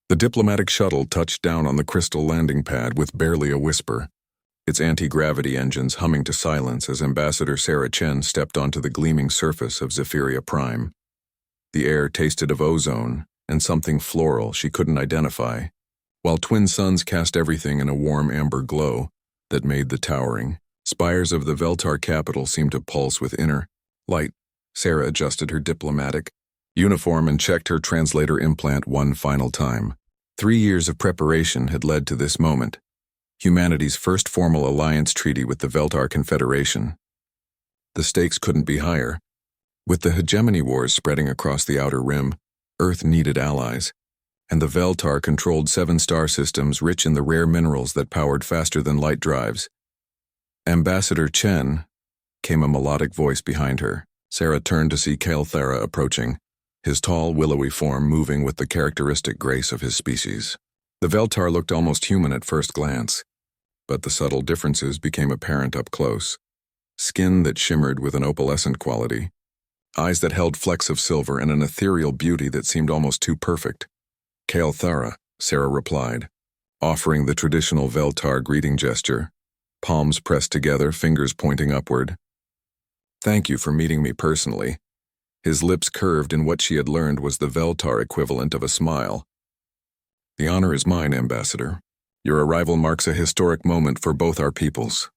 The diplomatic shuttle touched down on the crystal landing pad with barely a whisper, its anti-gravity engines humming to silence as Ambassador Sarah Chen stepped onto the gleaming surface of Zephyria Prime. The air tasted of ozone and something floral she couldn't identify, while twin suns cast everything in a warm amber glow that made the towering spires of the Veltar capital seem to pulse with inner light. Sarah adjusted her diplomatic uniform and checked her translator implant one final time. 3 years of preparation had led to this moment, humanity's first formal alliance treaty with the Veltar Confederation. The stakes couldn't be higher. With the hegemony wars spreading across the outer rim, Earth needed allies, and the Veltar controlled 7 star systems rich in the rare minerals that powered faster-than-light drives. Ambassador Chen, came a melodic voice behind her. Sarah turned to see Kael'thera approaching, his tall, willowy form moving with the characteristic grace of his species. The Veltar looked almost human at first glance, but the subtle differences became apparent up close. Skin that shimmered with an opalescent quality, eyes that held flecks of silver, and an ethereal beauty that seemed almost too perfect. Kael'thera, Sarah replied, offering the traditional Veltar greeting gesture, palms pressed together, fingers pointing upward. Thank you for meeting me personally. His lips curved in what she had learned was the Veltar equivalent of a smile. The honor is mine, Ambassador. Your arrival marks a historic moment for both our peoples.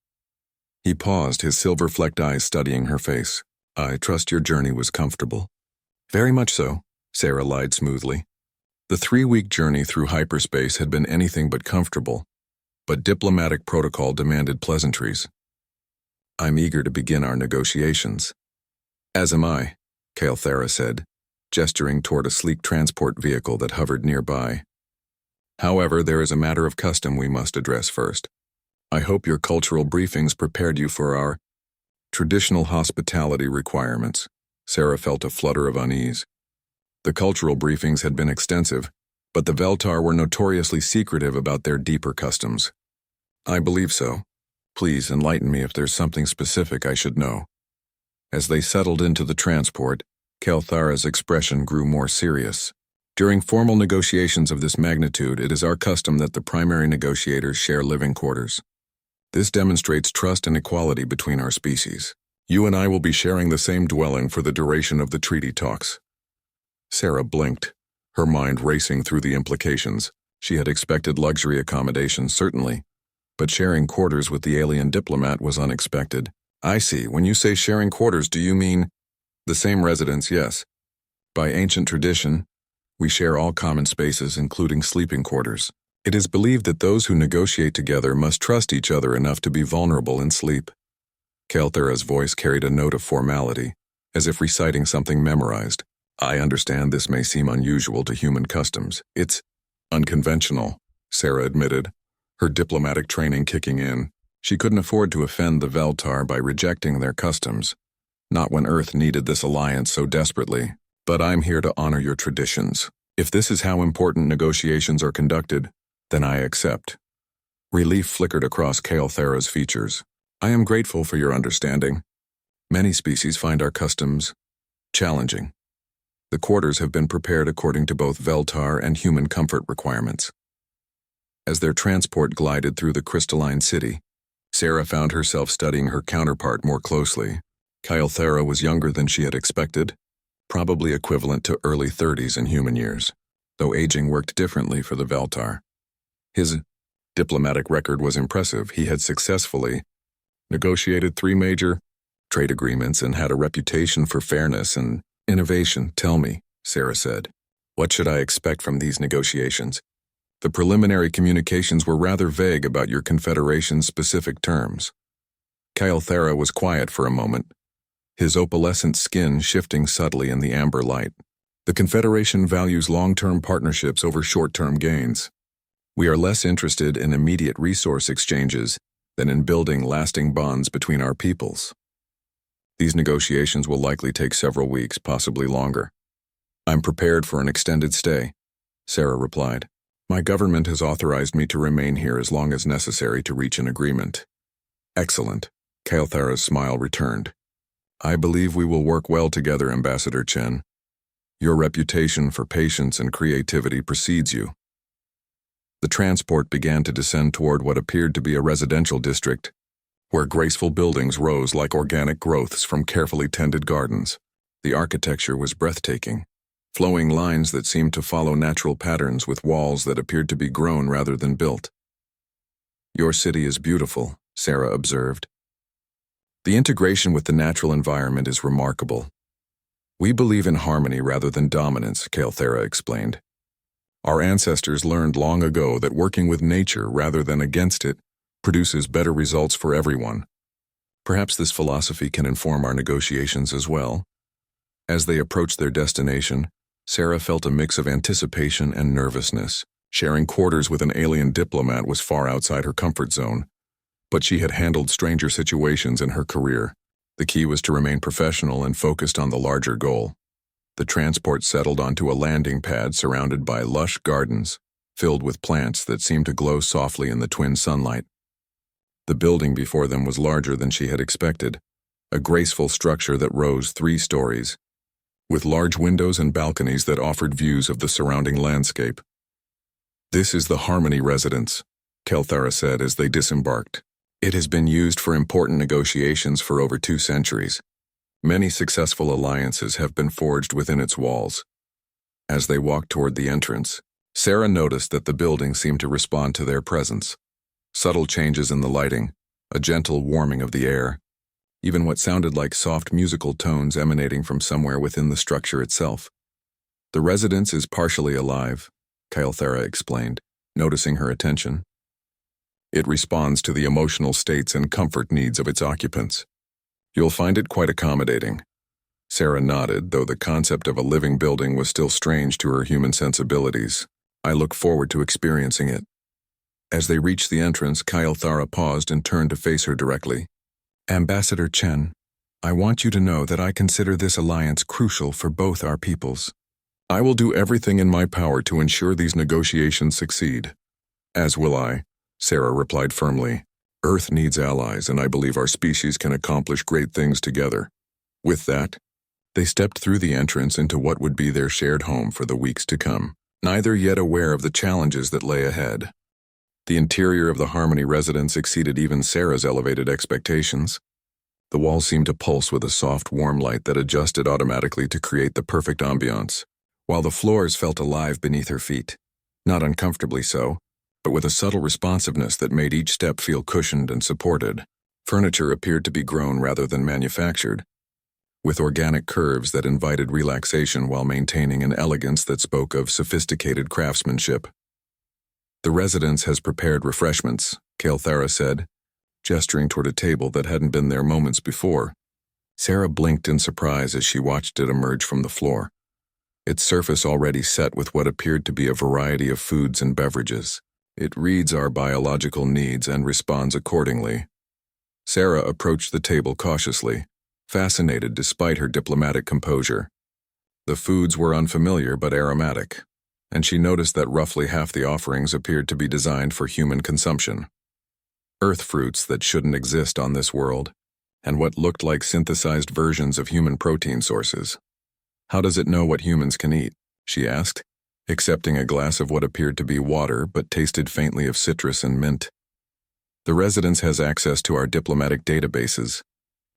He paused, his silver-flecked eyes studying her face. I trust your journey was comfortable. Very much so, Sarah lied smoothly. The 3-week journey through hyperspace had been anything but comfortable, but diplomatic protocol demanded pleasantries. I'm eager to begin our negotiations. As am I, Kael'thera said, gesturing toward a sleek transport vehicle that hovered nearby. However, there is a matter of custom we must address first. I hope your cultural briefings prepared you for our traditional hospitality requirements. Sarah felt a flutter of unease. The cultural briefings had been extensive, but the Veltar were notoriously secretive about their deeper customs. I believe so. Please enlighten me if there's something specific I should know. As they settled into the transport, Kael'thera's expression grew more serious. During formal negotiations of this magnitude, it is our custom that the primary negotiators share living quarters. This demonstrates trust and equality between our species. You and I will be sharing the same dwelling for the duration of the treaty talks. Sarah blinked, her mind racing through the implications. She had expected luxury accommodations, certainly, but sharing quarters with the alien diplomat was unexpected. I see. When you say sharing quarters, do you mean the same residence? Yes. By ancient tradition, we share all common spaces, including sleeping quarters. It is believed that those who negotiate together must trust each other enough to be vulnerable in sleep. Kael'thera's voice carried a note of formality, as if reciting something memorized. I understand this may seem unusual to human customs. It's unconventional, Sarah admitted, her diplomatic training kicking in. She couldn't afford to offend the Veltar by rejecting their customs, not when Earth needed this alliance so desperately. But I'm here to honor your traditions. If this is how important negotiations are conducted, then I accept. Relief flickered across Kael'thera's features. I am grateful for your understanding. Many species find our customs challenging. The quarters have been prepared according to both Veltar and human comfort requirements. As their transport glided through the crystalline city, Sarah found herself studying her counterpart more closely. Kael'thera was younger than she had expected, probably equivalent to early 30s in human years, though aging worked differently for the Veltar. His diplomatic record was impressive. He had successfully negotiated 3 major trade agreements and had a reputation for fairness and innovation. Tell me, Sarah said, what should I expect from these negotiations? The preliminary communications were rather vague about your Confederation's specific terms. Kael'thera was quiet for a moment, his opalescent skin shifting subtly in the amber light. The Confederation values long-term partnerships over short-term gains. We are less interested in immediate resource exchanges than in building lasting bonds between our peoples. These negotiations will likely take several weeks, possibly longer. I'm prepared for an extended stay, Sarah replied. My government has authorized me to remain here as long as necessary to reach an agreement. Excellent. Kael'thera's smile returned. I believe we will work well together, Ambassador Chen. Your reputation for patience and creativity precedes you. The transport began to descend toward what appeared to be a residential district, where graceful buildings rose like organic growths from carefully tended gardens. The architecture was breathtaking, flowing lines that seemed to follow natural patterns with walls that appeared to be grown rather than built. "Your city is beautiful," Sarah observed. "The integration with the natural environment is remarkable. We believe in harmony rather than dominance," Kalthera explained. "Our ancestors learned long ago that working with nature rather than against it produces better results for everyone. Perhaps this philosophy can inform our negotiations as well." As they approached their destination, Sarah felt a mix of anticipation and nervousness. Sharing quarters with an alien diplomat was far outside her comfort zone, but she had handled stranger situations in her career. The key was to remain professional and focused on the larger goal. The transport settled onto a landing pad surrounded by lush gardens, filled with plants that seemed to glow softly in the twin sunlight. The building before them was larger than she had expected, a graceful structure that rose 3 stories, with large windows and balconies that offered views of the surrounding landscape. "This is the Harmony residence," Kalthera said as they disembarked. "It has been used for important negotiations for over 2 centuries. Many successful alliances have been forged within its walls." As they walked toward the entrance, Sarah noticed that the building seemed to respond to their presence. Subtle changes in the lighting, a gentle warming of the air, even what sounded like soft musical tones emanating from somewhere within the structure itself. "The residence is partially alive," Kalthera explained, noticing her attention. "It responds to the emotional states and comfort needs of its occupants. You'll find it quite accommodating." Sarah nodded, though the concept of a living building was still strange to her human sensibilities. "I look forward to experiencing it." As they reached the entrance, Kalthera paused and turned to face her directly. "Ambassador Chen, I want you to know that I consider this alliance crucial for both our peoples. I will do everything in my power to ensure these negotiations succeed." "As will I," Sarah replied firmly. "Earth needs allies, and I believe our species can accomplish great things together." With that, they stepped through the entrance into what would be their shared home for the weeks to come, neither yet aware of the challenges that lay ahead. The interior of the Harmony residence exceeded even Sarah's elevated expectations. The walls seemed to pulse with a soft, warm light that adjusted automatically to create the perfect ambiance, while the floors felt alive beneath her feet. Not uncomfortably so, but with a subtle responsiveness that made each step feel cushioned and supported. Furniture appeared to be grown rather than manufactured, with organic curves that invited relaxation while maintaining an elegance that spoke of sophisticated craftsmanship. "The residence has prepared refreshments," Kalthera said, gesturing toward a table that hadn't been there moments before. Sarah blinked in surprise as she watched it emerge from the floor, its surface already set with what appeared to be a variety of foods and beverages. "It reads our biological needs and responds accordingly." Sarah approached the table cautiously, fascinated despite her diplomatic composure. The foods were unfamiliar but aromatic, and she noticed that roughly half the offerings appeared to be designed for human consumption. Earth fruits that shouldn't exist on this world, and what looked like synthesized versions of human protein sources. "How does it know what humans can eat?" she asked, accepting a glass of what appeared to be water but tasted faintly of citrus and mint. "The residence has access to our diplomatic databases,"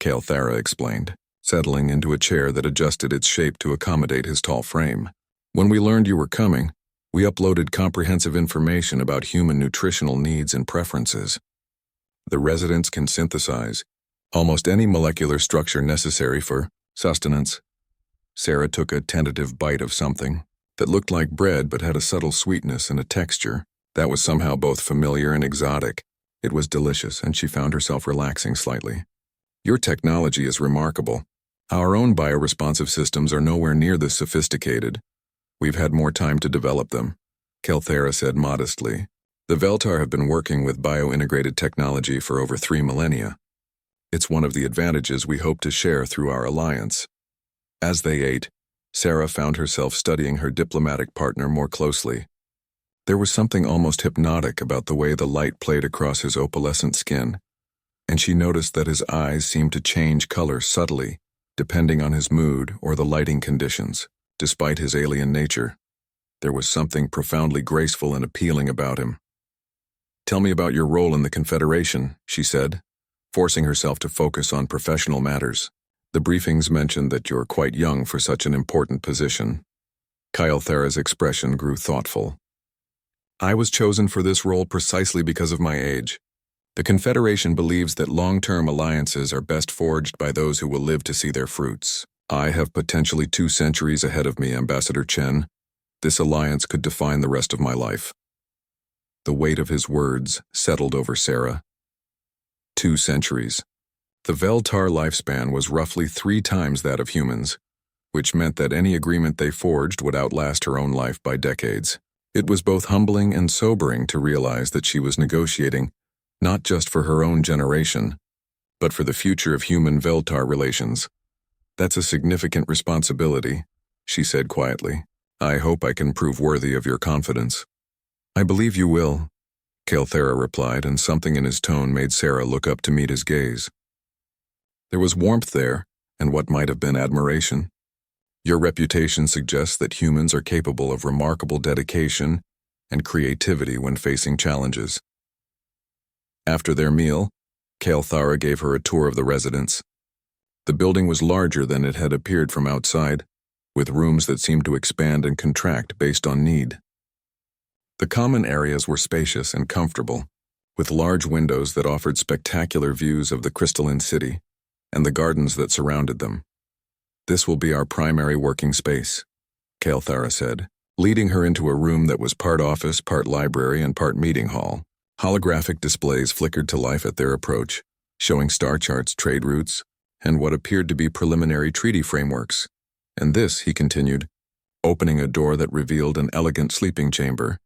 Kalthera explained, settling into a chair that adjusted its shape to accommodate his tall frame. "When we learned you were coming, we uploaded comprehensive information about human nutritional needs and preferences. The residence can synthesize almost any molecular structure necessary for sustenance." Sarah took a tentative bite of something that looked like bread but had a subtle sweetness and a texture that was somehow both familiar and exotic. It was delicious, and she found herself relaxing slightly. "Your technology is remarkable. Our own bioresponsive systems are nowhere near this sophisticated. We've had more time to develop them," Kalthera said modestly. "The Veltar have been working with bio-integrated technology for over 3 millennia. It's one of the advantages we hope to share through our alliance." As they ate, Sarah found herself studying her diplomatic partner more closely. There was something almost hypnotic about the way the light played across his opalescent skin, and she noticed that his eyes seemed to change color subtly, depending on his mood or the lighting conditions, despite his alien nature. There was something profoundly graceful and appealing about him. "Tell me about your role in the Confederation," she said, forcing herself to focus on professional matters. "The briefings mentioned that you're quite young for such an important position." Kyalthara's expression grew thoughtful. "I was chosen for this role precisely because of my age. The Confederation believes that long-term alliances are best forged by those who will live to see their fruits. I have potentially 2 centuries ahead of me, Ambassador Chen. This alliance could define the rest of my life." The weight of his words settled over Sarah. 2 centuries. The Veltar lifespan was roughly 3 times that of humans, which meant that any agreement they forged would outlast her own life by decades. It was both humbling and sobering to realize that she was negotiating not just for her own generation, but for the future of human Veltar relations. "That's a significant responsibility," she said quietly. "I hope I can prove worthy of your confidence." "I believe you will," Kyalthara replied, and something in his tone made Sarah look up to meet his gaze. There was warmth there, and what might have been admiration. "Your reputation suggests that humans are capable of remarkable dedication and creativity when facing challenges." After their meal, Kyalthara gave her a tour of the residence. The building was larger than it had appeared from outside, with rooms that seemed to expand and contract based on need. The common areas were spacious and comfortable, with large windows that offered spectacular views of the crystalline city and the gardens that surrounded them. "This will be our primary working space," Kyalthara said, leading her into a room that was part office, part library, and part meeting hall. Holographic displays flickered to life at their approach, showing star charts, trade routes, and what appeared to be preliminary treaty frameworks. "And this," he continued, opening a door that revealed an elegant sleeping chamber,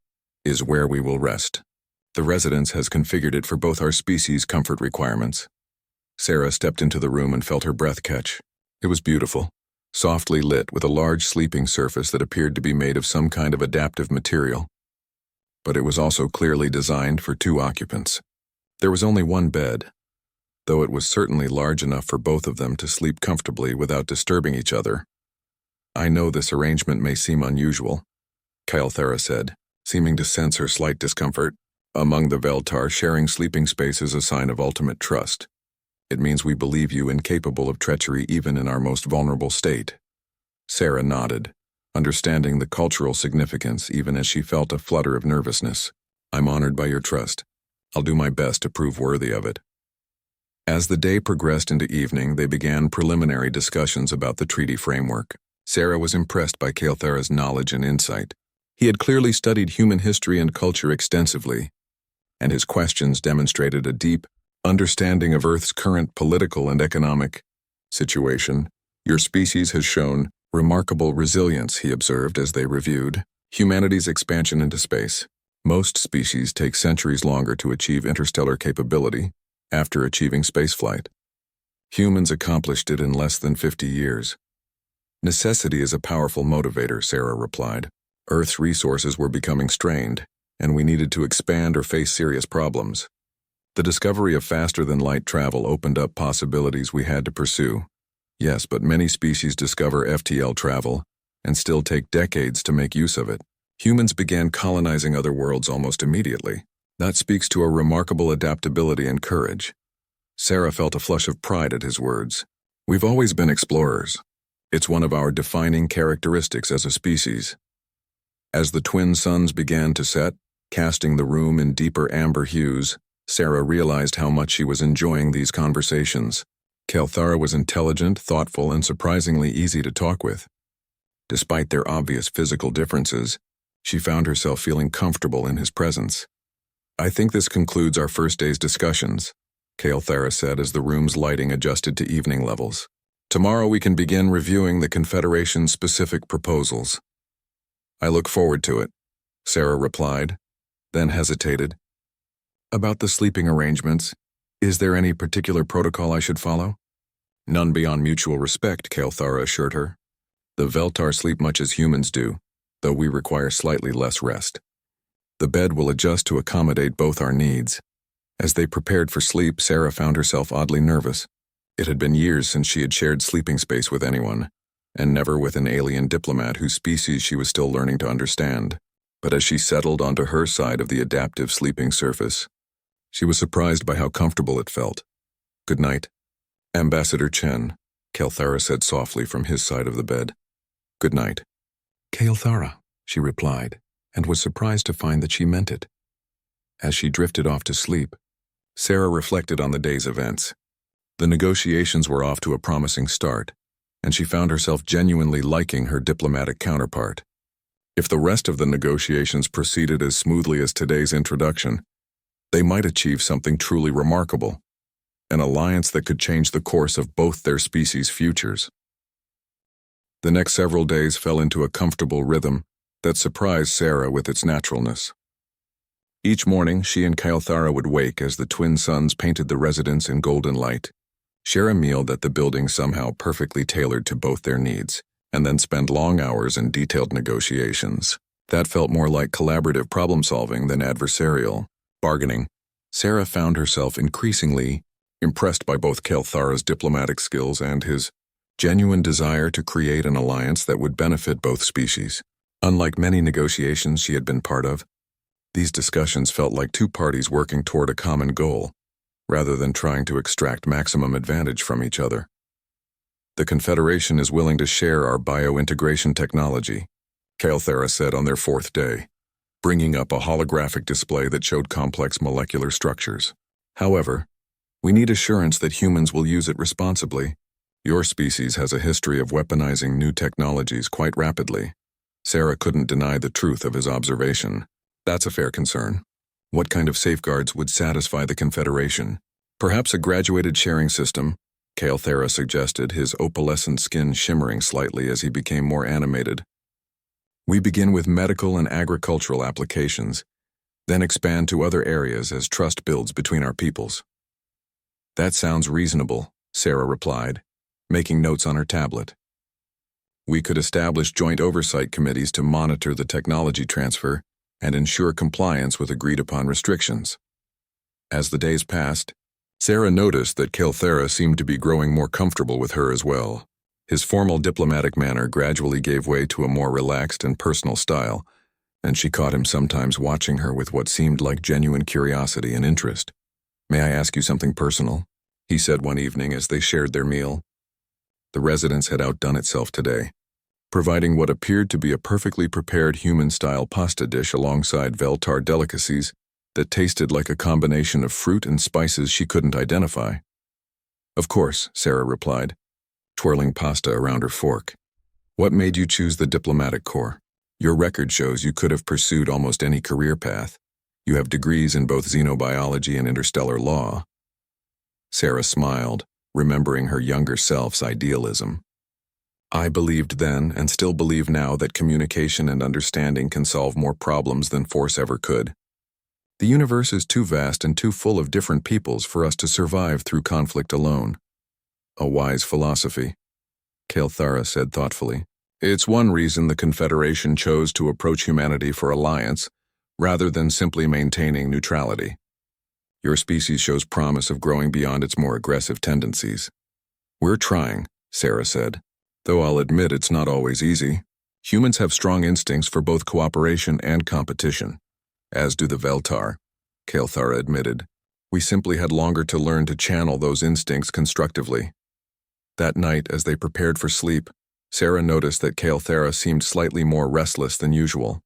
"is where we will rest. The residence has configured it for both our species' comfort requirements." Sarah stepped into the room and felt her breath catch. It was beautiful, softly lit with a large sleeping surface that appeared to be made of some kind of adaptive material. But it was also clearly designed for 2 occupants. There was only 1 bed, though it was certainly large enough for both of them to sleep comfortably without disturbing each other. "I know this arrangement may seem unusual," Kyalthara said, seeming to sense her slight discomfort. "Among the Veltar, sharing sleeping space is a sign of ultimate trust. It means we believe you incapable of treachery even in our most vulnerable state." Sarah nodded, understanding the cultural significance even as she felt a flutter of nervousness. "I'm honored by your trust. I'll do my best to prove worthy of it." As the day progressed into evening, they began preliminary discussions about the treaty framework. Sarah was impressed by Kyalthara's knowledge and insight. He had clearly studied human history and culture extensively, and his questions demonstrated a deep understanding of Earth's current political and economic situation. "Your species has shown remarkable resilience," he observed as they reviewed humanity's expansion into space. "Most species take centuries longer to achieve interstellar capability after achieving spaceflight. Humans accomplished it in less than 50 years. "Necessity is a powerful motivator," Sarah replied. "Earth's resources were becoming strained, and we needed to expand or face serious problems. The discovery of faster-than-light travel opened up possibilities we had to pursue. Yes, but many species discover FTL travel and still take decades to make use of it. Humans began colonizing other worlds almost immediately. That speaks to a remarkable adaptability and courage." Sarah felt a flush of pride at his words. "We've always been explorers. It's one of our defining characteristics as a species." As the twin suns began to set, casting the room in deeper amber hues, Sarah realized how much she was enjoying these conversations. Kyalthara was intelligent, thoughtful, and surprisingly easy to talk with. Despite their obvious physical differences, she found herself feeling comfortable in his presence. "I think this concludes our first day's discussions," Kyalthara said as the room's lighting adjusted to evening levels. "Tomorrow we can begin reviewing the Confederation's specific proposals." "I look forward to it," Sarah replied, then hesitated. "About the sleeping arrangements, is there any particular protocol I should follow?" "None beyond mutual respect," Kyalthara assured her. "The Veltar sleep much as humans do, though we require slightly less rest. The bed will adjust to accommodate both our needs." As they prepared for sleep, Sarah found herself oddly nervous. It had been years since she had shared sleeping space with anyone, and never with an alien diplomat whose species she was still learning to understand. But as she settled onto her side of the adaptive sleeping surface, she was surprised by how comfortable it felt. "Good night, Ambassador Chen," Kalthara said softly from his side of the bed. "Good night." "Kalthara," she replied, and was surprised to find that she meant it. As she drifted off to sleep, Sarah reflected on the day's events. The negotiations were off to a promising start, and she found herself genuinely liking her diplomatic counterpart. If the rest of the negotiations proceeded as smoothly as today's introduction, they might achieve something truly remarkable, an alliance that could change the course of both their species' futures. The next several days fell into a comfortable rhythm that surprised Sarah with its naturalness. Each morning, she and Kalthara would wake as the twin suns painted the residence in golden light, share a meal that the building somehow perfectly tailored to both their needs, and then spend long hours in detailed negotiations. That felt more like collaborative problem-solving than adversarial bargaining. Sarah found herself increasingly impressed by both Kalthara's diplomatic skills and his genuine desire to create an alliance that would benefit both species. Unlike many negotiations she had been part of, these discussions felt like two parties working toward a common goal, rather than trying to extract maximum advantage from each other. "The Confederation is willing to share our biointegration technology," Kalthara said on their fourth day, bringing up a holographic display that showed complex molecular structures. "However, we need assurance that humans will use it responsibly. Your species has a history of weaponizing new technologies quite rapidly." Sarah couldn't deny the truth of his observation. "That's a fair concern. What kind of safeguards would satisfy the Confederation? Perhaps a graduated sharing system," Kalthara suggested, his opalescent skin shimmering slightly as he became more animated. "We begin with medical and agricultural applications, then expand to other areas as trust builds between our peoples." "That sounds reasonable," Sarah replied, making notes on her tablet. "We could establish joint oversight committees to monitor the technology transfer and ensure compliance with agreed-upon restrictions." As the days passed, Sarah noticed that Kalthara seemed to be growing more comfortable with her as well. His formal diplomatic manner gradually gave way to a more relaxed and personal style, and she caught him sometimes watching her with what seemed like genuine curiosity and interest. "May I ask you something personal?" he said one evening as they shared their meal. The residence had outdone itself today, providing what appeared to be a perfectly prepared human-style pasta dish alongside Veltar delicacies that tasted like a combination of fruit and spices she couldn't identify. "Of course," Sarah replied, twirling pasta around her fork. "What made you choose the diplomatic corps? Your record shows you could have pursued almost any career path. You have degrees in both xenobiology and interstellar law." Sarah smiled, remembering her younger self's idealism. "I believed then and still believe now that communication and understanding can solve more problems than force ever could. The universe is too vast and too full of different peoples for us to survive through conflict alone." "A wise philosophy," Kalthara said thoughtfully. "It's one reason the Confederation chose to approach humanity for alliance, rather than simply maintaining neutrality. Your species shows promise of growing beyond its more aggressive tendencies." "We're trying," Sarah said, "though I'll admit it's not always easy. Humans have strong instincts for both cooperation and competition, as do the Veltar," Kalthara admitted. "We simply had longer to learn to channel those instincts constructively." That night, as they prepared for sleep, Sarah noticed that Kalthara seemed slightly more restless than usual.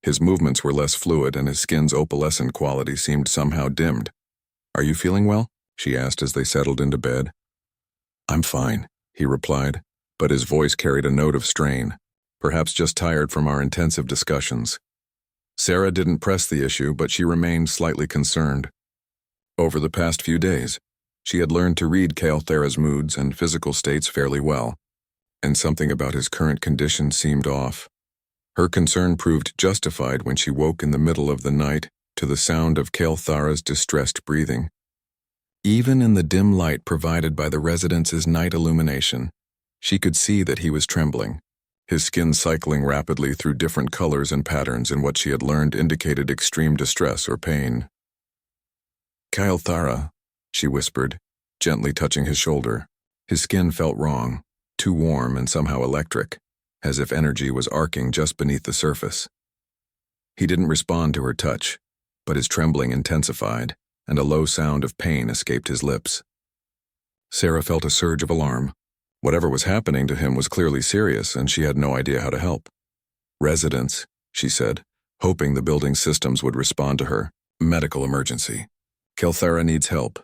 His movements were less fluid and his skin's opalescent quality seemed somehow dimmed. "Are you feeling well?" she asked as they settled into bed. "I'm fine," he replied, but his voice carried a note of strain, perhaps just tired from our intensive discussions. Sarah didn't press the issue, but she remained slightly concerned. Over the past few days, she had learned to read Kalthara's moods and physical states fairly well, and something about his current condition seemed off. Her concern proved justified when she woke in the middle of the night to the sound of Kalthara's distressed breathing. Even in the dim light provided by the residence's night illumination, she could see that he was trembling, his skin cycling rapidly through different colors and patterns in what she had learned indicated extreme distress or pain. "Kalthara," she whispered, gently touching his shoulder. His skin felt wrong, too warm and somehow electric, as if energy was arcing just beneath the surface. He didn't respond to her touch, but his trembling intensified, and a low sound of pain escaped his lips. Sarah felt a surge of alarm. Whatever was happening to him was clearly serious, and she had no idea how to help. "Residents," she said, hoping the building's systems would respond to her. "Medical emergency. Kelthara needs help."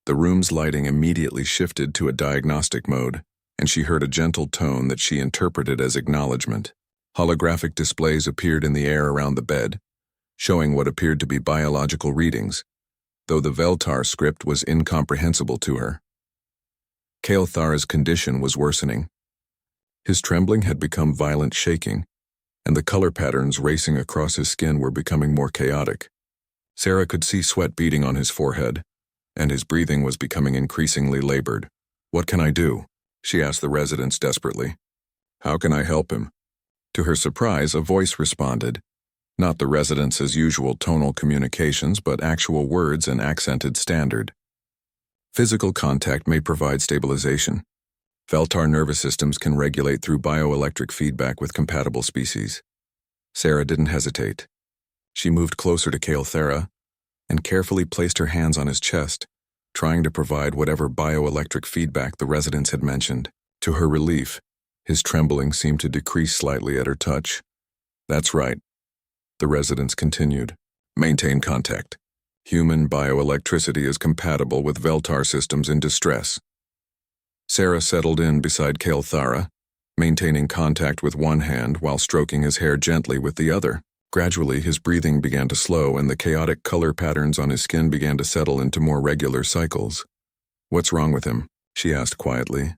The room's lighting immediately shifted to a diagnostic mode, and she heard a gentle tone that she interpreted as acknowledgement. Holographic displays appeared in the air around the bed, showing what appeared to be biological readings, though the Veltar script was incomprehensible to her. Kelthara's condition was worsening. His trembling had become violent shaking, and the color patterns racing across his skin were becoming more chaotic. Sarah could see sweat beading on his forehead, and his breathing was becoming increasingly labored. "What can I do?" she asked the residents desperately. "How can I help him?" To her surprise, a voice responded, not the residents' usual tonal communications, but actual words and accented standard. "Physical contact may provide stabilization. Veltar nervous systems can regulate through bioelectric feedback with compatible species." Sarah didn't hesitate. She moved closer to Kelthara and carefully placed her hands on his chest, trying to provide whatever bioelectric feedback the residents had mentioned. To her relief, his trembling seemed to decrease slightly at her touch. "That's right," the residents continued. "Maintain contact. Human bioelectricity is compatible with Veltar systems in distress." Sarah settled in beside Kelthara, maintaining contact with one hand while stroking his hair gently with the other. Gradually, his breathing began to slow and the chaotic color patterns on his skin began to settle into more regular cycles. "What's wrong with him?" she asked quietly.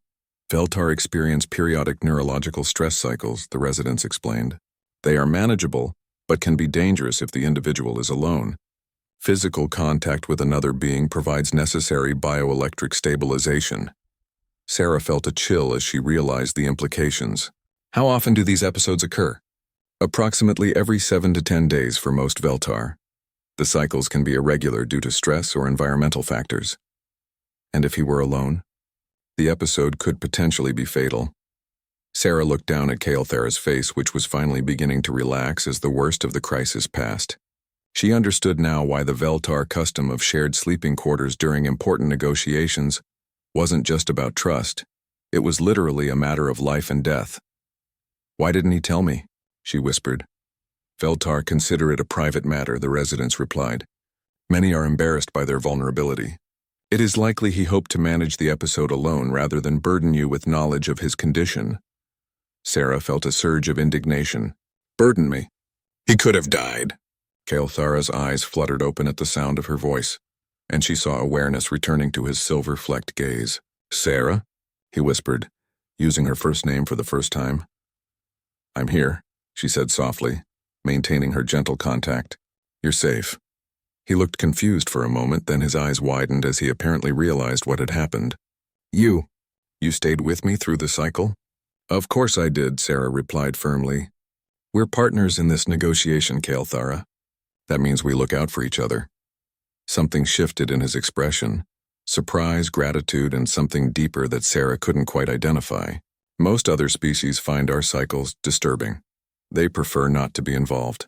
"Veltar experience periodic neurological stress cycles," the residents explained. "They are manageable, but can be dangerous if the individual is alone. Physical contact with another being provides necessary bioelectric stabilization." Sarah felt a chill as she realized the implications. "How often do these episodes occur?" "Approximately every 7 to 10 days for most Veltar. The cycles can be irregular due to stress or environmental factors." "And if he were alone?" "The episode could potentially be fatal." Sarah looked down at Kelthara's face, which was finally beginning to relax as the worst of the crisis passed. She understood now why the Veltar custom of shared sleeping quarters during important negotiations wasn't just about trust. It was literally a matter of life and death. "Why didn't he tell me?" she whispered. "Veltar consider it a private matter," the residents replied. "Many are embarrassed by their vulnerability. It is likely he hoped to manage the episode alone rather than burden you with knowledge of his condition." Sarah felt a surge of indignation. "Burden me? He could have died." Kelthara's eyes fluttered open at the sound of her voice, and she saw awareness returning to his silver-flecked gaze. "Sarah?" he whispered, using her first name for the first time. "I'm here," she said softly, maintaining her gentle contact. "You're safe." He looked confused for a moment, then his eyes widened as he apparently realized what had happened. You stayed with me through the cycle?" "Of course I did," Sarah replied firmly. "We're partners in this negotiation, Kelthara. That means we look out for each other." Something shifted in his expression, surprise, gratitude, and something deeper that Sarah couldn't quite identify. "Most other species find our cycles disturbing. They prefer not to be involved."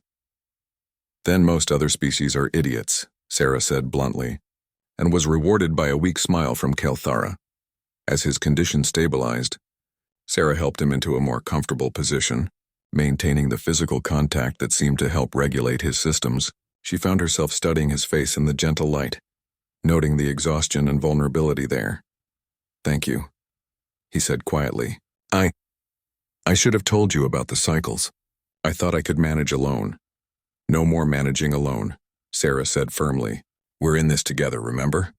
"Then most other species are idiots," Sarah said bluntly, and was rewarded by a weak smile from Kelthara. As his condition stabilized, Sarah helped him into a more comfortable position, maintaining the physical contact that seemed to help regulate his systems. She found herself studying his face in the gentle light, noting the exhaustion and vulnerability there. "Thank you," he said quietly. I should have told you about the cycles. I thought I could manage alone." "No more managing alone," Sarah said firmly. "We're in this together, remember?"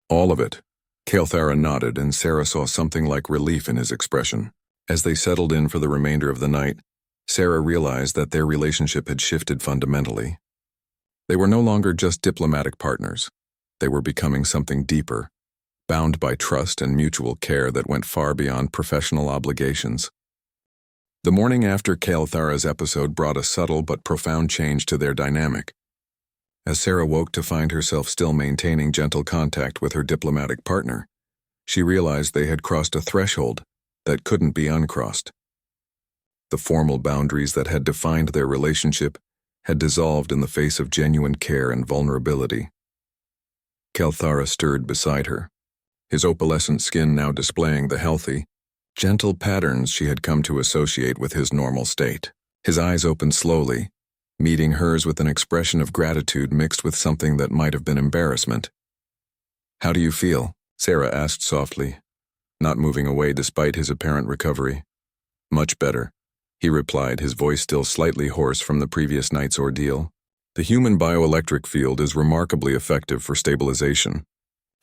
"All of it." Kelthara nodded, and Sarah saw something like relief in his expression. As they settled in for the remainder of the night, Sarah realized that their relationship had shifted fundamentally. They were no longer just diplomatic partners. They were becoming something deeper, bound by trust and mutual care that went far beyond professional obligations. The morning after Kelthara's episode brought a subtle but profound change to their dynamic. As Sarah woke to find herself still maintaining gentle contact with her diplomatic partner, she realized they had crossed a threshold that couldn't be uncrossed. The formal boundaries that had defined their relationship had dissolved in the face of genuine care and vulnerability. Kelthara stirred beside her, his opalescent skin now displaying the healthy, gentle patterns she had come to associate with his normal state. His eyes opened slowly, meeting hers with an expression of gratitude mixed with something that might have been embarrassment. "How do you feel?" Sarah asked softly, not moving away despite his apparent recovery. "Much better," he replied, his voice still slightly hoarse from the previous night's ordeal. "The human bioelectric field is remarkably effective for stabilization.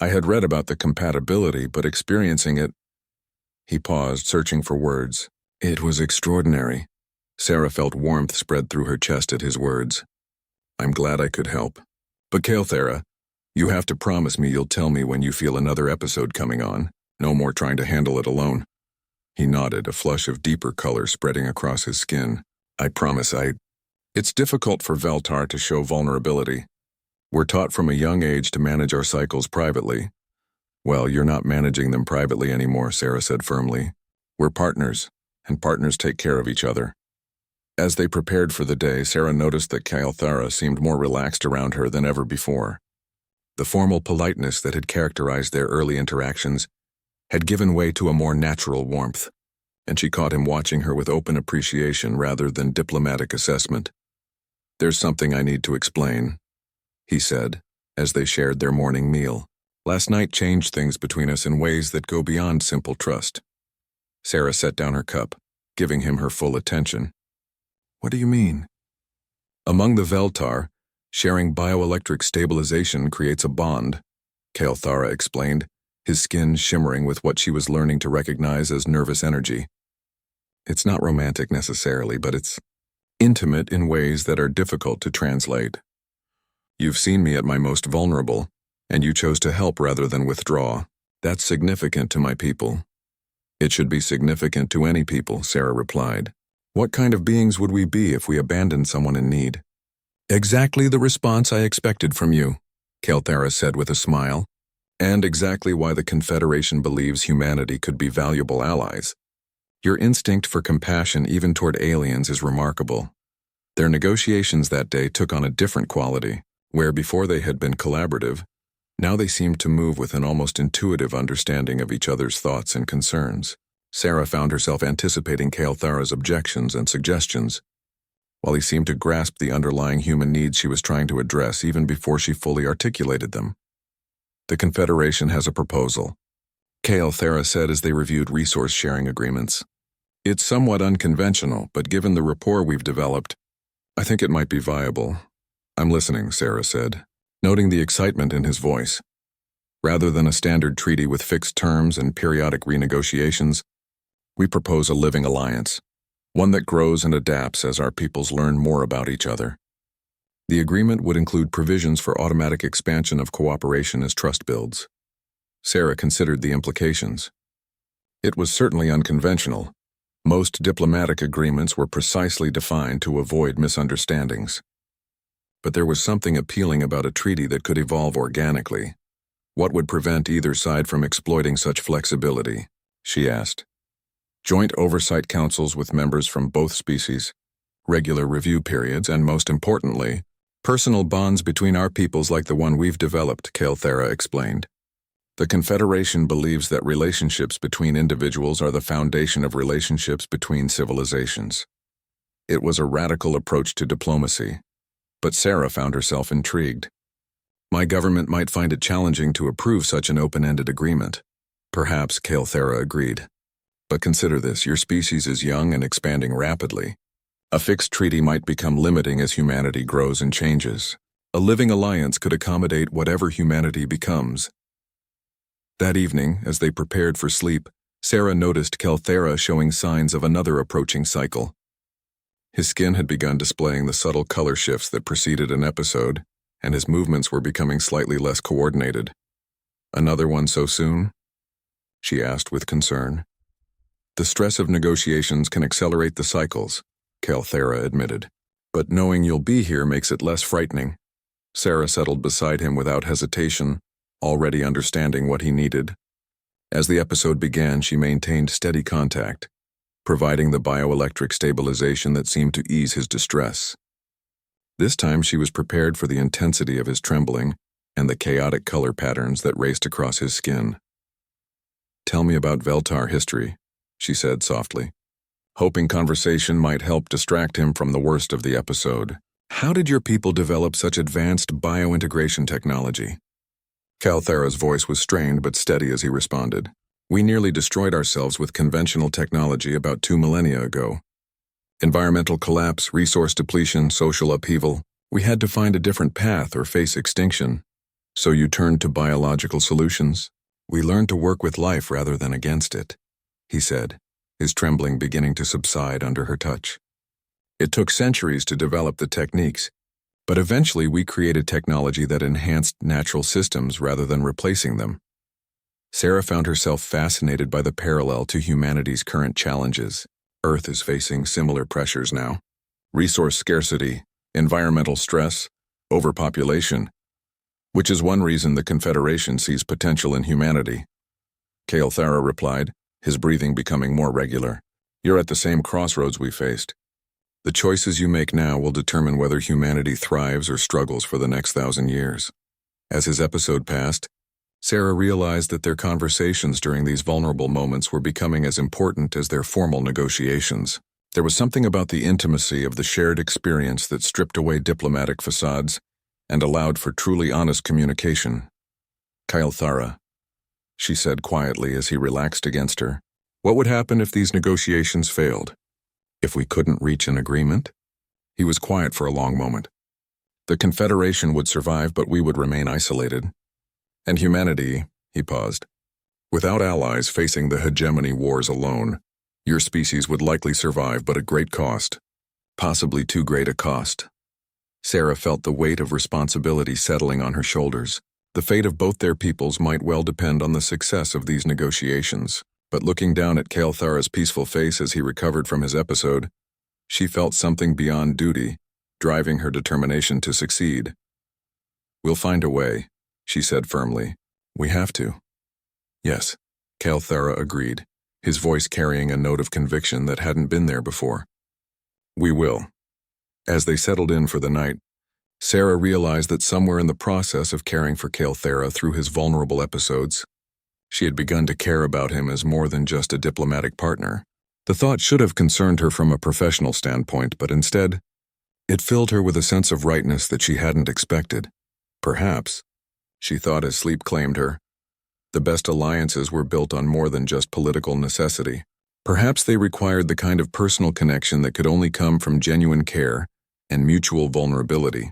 I had read about the compatibility, but experiencing it—" He paused, searching for words. "It was extraordinary." Sarah felt warmth spread through her chest at his words. "I'm glad I could help. But Kelthara, you have to promise me you'll tell me when you feel another episode coming on. No more trying to handle it alone." He nodded, a flush of deeper color spreading across his skin. "I promise It's difficult for Veltar to show vulnerability. We're taught from a young age to manage our cycles privately." "Well, you're not managing them privately anymore," Sarah said firmly. "We're partners, and partners take care of each other." As they prepared for the day, Sarah noticed that Kelthara seemed more relaxed around her than ever before. The formal politeness that had characterized their early interactions had given way to a more natural warmth, and she caught him watching her with open appreciation rather than diplomatic assessment. "There's something I need to explain," he said, as they shared their morning meal. "Last night changed things between us in ways that go beyond simple trust." Sarah set down her cup, giving him her full attention. "What do you mean?" "Among the Veltar, sharing bioelectric stabilization creates a bond," Kelthara explained, his skin shimmering with what she was learning to recognize as nervous energy. "It's not romantic necessarily, but it's intimate in ways that are difficult to translate. You've seen me at my most vulnerable, and you chose to help rather than withdraw. That's significant to my people." "It should be significant to any people," Sarah replied. "What kind of beings would we be if we abandoned someone in need?" "Exactly the response I expected from you," Kelthara said with a smile, "and exactly why the Confederation believes humanity could be valuable allies. Your instinct for compassion even toward aliens is remarkable." Their negotiations that day took on a different quality, where before they had been collaborative, now they seemed to move with an almost intuitive understanding of each other's thoughts and concerns. Sarah found herself anticipating Kelthara's objections and suggestions, while he seemed to grasp the underlying human needs she was trying to address even before she fully articulated them. "The Confederation has a proposal," Kelthara said as they reviewed resource-sharing agreements. "It's somewhat unconventional, but given the rapport we've developed, I think it might be viable." "I'm listening," Sarah said, noting the excitement in his voice. "Rather than a standard treaty with fixed terms and periodic renegotiations, we propose a living alliance, one that grows and adapts as our peoples learn more about each other. The agreement would include provisions for automatic expansion of cooperation as trust builds." Sarah considered the implications. It was certainly unconventional. Most diplomatic agreements were precisely defined to avoid misunderstandings. But there was something appealing about a treaty that could evolve organically. What would prevent either side from exploiting such flexibility? She asked. Joint oversight councils with members from both species, regular review periods, and most importantly, personal bonds between our peoples like the one we've developed, Kelthara explained. The Confederation believes that relationships between individuals are the foundation of relationships between civilizations. It was a radical approach to diplomacy, but Sarah found herself intrigued. My government might find it challenging to approve such an open-ended agreement. Perhaps, Kelthara agreed. But consider this, your species is young and expanding rapidly. A fixed treaty might become limiting as humanity grows and changes. A living alliance could accommodate whatever humanity becomes. That evening, as they prepared for sleep, Sarah noticed Kelthara showing signs of another approaching cycle. His skin had begun displaying the subtle color shifts that preceded an episode, and his movements were becoming slightly less coordinated. Another one so soon? She asked with concern. The stress of negotiations can accelerate the cycles, Kelthara admitted. But knowing you'll be here makes it less frightening. Sarah settled beside him without hesitation, already understanding what he needed. As the episode began, she maintained steady contact, providing the bioelectric stabilization that seemed to ease his distress. This time she was prepared for the intensity of his trembling and the chaotic color patterns that raced across his skin. "Tell me about Veltar history," she said softly, hoping conversation might help distract him from the worst of the episode. "How did your people develop such advanced biointegration technology?" Kalthara's voice was strained but steady as he responded. "We nearly destroyed ourselves with conventional technology about 2 millennia ago. Environmental collapse, resource depletion, social upheaval. We had to find a different path or face extinction. So you turned to biological solutions? We learned to work with life rather than against it," he said, his trembling beginning to subside under her touch. "It took centuries to develop the techniques, but eventually we created technology that enhanced natural systems rather than replacing them." Sarah found herself fascinated by the parallel to humanity's current challenges. Earth is facing similar pressures now. Resource scarcity, environmental stress, overpopulation, which is one reason the Confederation sees potential in humanity. Kalthara replied, his breathing becoming more regular. "You're at the same crossroads we faced. The choices you make now will determine whether humanity thrives or struggles for the next 1,000 years." As his episode passed, Sarah realized that their conversations during these vulnerable moments were becoming as important as their formal negotiations. There was something about the intimacy of the shared experience that stripped away diplomatic facades and allowed for truly honest communication. "Kalthara," she said quietly as he relaxed against her, "what would happen if these negotiations failed? If we couldn't reach an agreement?" He was quiet for a long moment. "The Confederation would survive, but we would remain isolated. And humanity," he paused. "Without allies facing the hegemony wars alone, your species would likely survive, but at great cost. Possibly too great a cost." Sarah felt the weight of responsibility settling on her shoulders. The fate of both their peoples might well depend on the success of these negotiations, but looking down at Kalthara's peaceful face as he recovered from his episode, she felt something beyond duty, driving her determination to succeed. "We'll find a way," she said firmly. "We have to." "Yes," Kalthara agreed, his voice carrying a note of conviction that hadn't been there before. "We will." As they settled in for the night, Sarah realized that somewhere in the process of caring for Kalthara through his vulnerable episodes, she had begun to care about him as more than just a diplomatic partner. The thought should have concerned her from a professional standpoint, but instead, it filled her with a sense of rightness that she hadn't expected. Perhaps, she thought as sleep claimed her, the best alliances were built on more than just political necessity. Perhaps they required the kind of personal connection that could only come from genuine care and mutual vulnerability.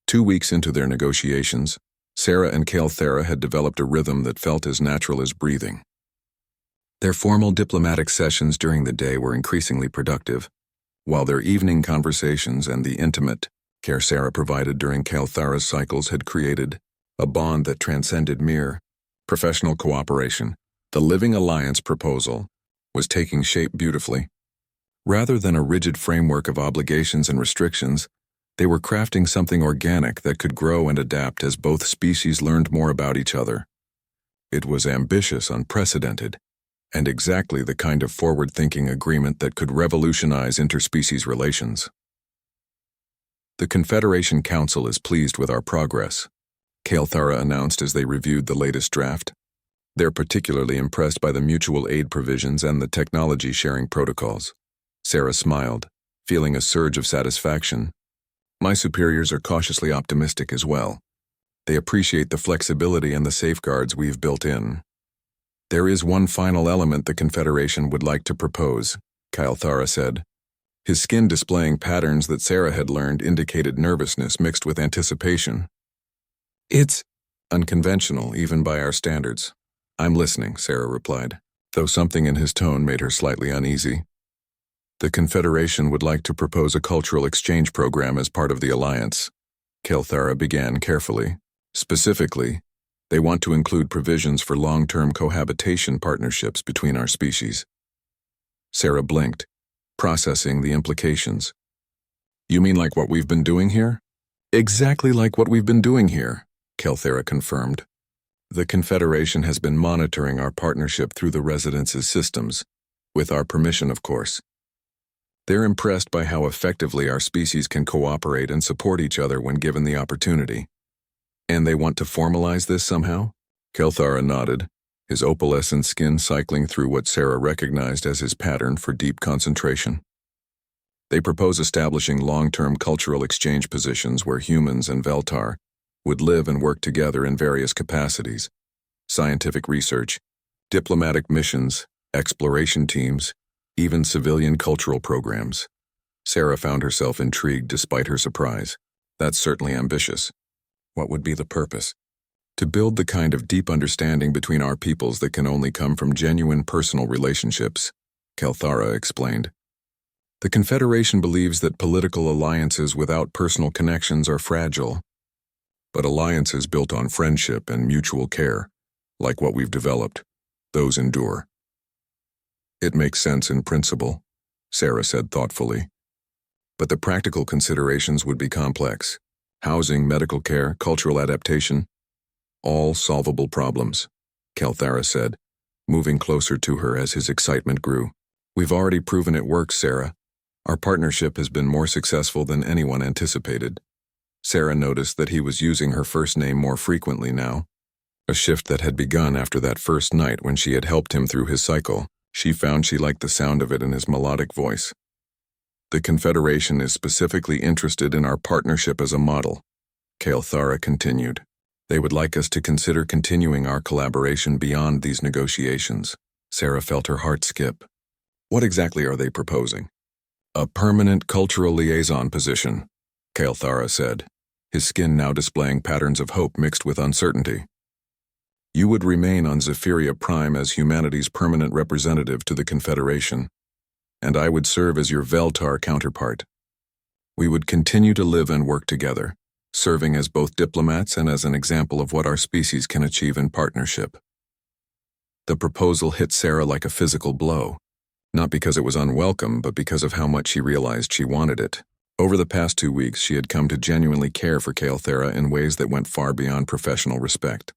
2 weeks into their negotiations, Sarah and Kalthara had developed a rhythm that felt as natural as breathing. Their formal diplomatic sessions during the day were increasingly productive, while their evening conversations and the intimate care Sarah provided during Kalthara's cycles had created a bond that transcended mere professional cooperation. The Living Alliance proposal was taking shape beautifully. Rather than a rigid framework of obligations and restrictions, they were crafting something organic that could grow and adapt as both species learned more about each other. It was ambitious, unprecedented, and exactly the kind of forward-thinking agreement that could revolutionize interspecies relations. "The Confederation Council is pleased with our progress," Kalthara announced as they reviewed the latest draft. "They're particularly impressed by the mutual aid provisions and the technology-sharing protocols." Sarah smiled, feeling a surge of satisfaction. "My superiors are cautiously optimistic as well. They appreciate the flexibility and the safeguards we've built in." "There is one final element the Confederation would like to propose," Kalthara said. His skin displaying patterns that Sarah had learned indicated nervousness mixed with anticipation. "It's unconventional, even by our standards." "I'm listening," Sarah replied, though something in his tone made her slightly uneasy. "The Confederation would like to propose a cultural exchange program as part of the alliance," Kalthara began carefully. "Specifically, they want to include provisions for long-term cohabitation partnerships between our species." Sarah blinked, processing the implications. "You mean like what we've been doing here?" "Exactly like what we've been doing here," Kalthara confirmed. The Confederation has been monitoring our partnership through the Residence's systems, with our permission, of course. They're impressed by how effectively our species can cooperate and support each other when given the opportunity. And they want to formalize this somehow? Kelthara nodded, his opalescent skin cycling through what Sarah recognized as his pattern for deep concentration. They propose establishing long-term cultural exchange positions where humans and Veltar would live and work together in various capacities: scientific research, diplomatic missions, exploration teams, even civilian cultural programs. Sarah found herself intrigued despite her surprise. That's certainly ambitious. What would be the purpose? To build the kind of deep understanding between our peoples that can only come from genuine personal relationships, Kelthara explained. The Confederation believes that political alliances without personal connections are fragile, but alliances built on friendship and mutual care, like what we've developed, those endure. It makes sense in principle, Sarah said thoughtfully. But the practical considerations would be complex. Housing, medical care, cultural adaptation, all solvable problems, Kelthara said, moving closer to her as his excitement grew. We've already proven it works, Sarah. Our partnership has been more successful than anyone anticipated. Sarah noticed that he was using her first name more frequently now, a shift that had begun after that first night when she had helped him through his cycle. She found she liked the sound of it in his melodic voice. The Confederation is specifically interested in our partnership as a model, Kelthara continued. They would like us to consider continuing our collaboration beyond these negotiations. Sarah felt her heart skip. What exactly are they proposing? A permanent cultural liaison position, Kelthara said, his skin now displaying patterns of hope mixed with uncertainty. You would remain on Zephyria Prime as humanity's permanent representative to the Confederation, and I would serve as your Veltar counterpart. We would continue to live and work together, serving as both diplomats and as an example of what our species can achieve in partnership. The proposal hit Sarah like a physical blow, not because it was unwelcome, but because of how much she realized she wanted it. Over the past 2 weeks, she had come to genuinely care for Kelthara in ways that went far beyond professional respect.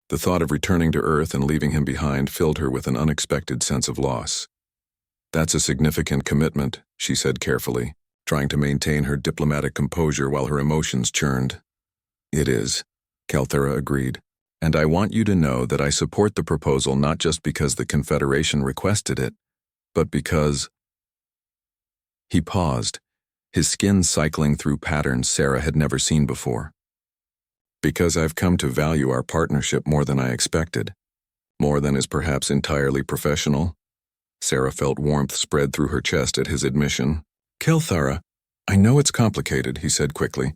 The thought of returning to Earth and leaving him behind filled her with an unexpected sense of loss. That's a significant commitment, she said carefully, trying to maintain her diplomatic composure while her emotions churned. It is, Kelthara agreed, and I want you to know that I support the proposal not just because the Confederation requested it, but because... He paused, his skin cycling through patterns Sarah had never seen before. Because I've come to value our partnership more than I expected, more than is perhaps entirely professional. Sarah felt warmth spread through her chest at his admission. Kelthara, I know it's complicated, he said quickly.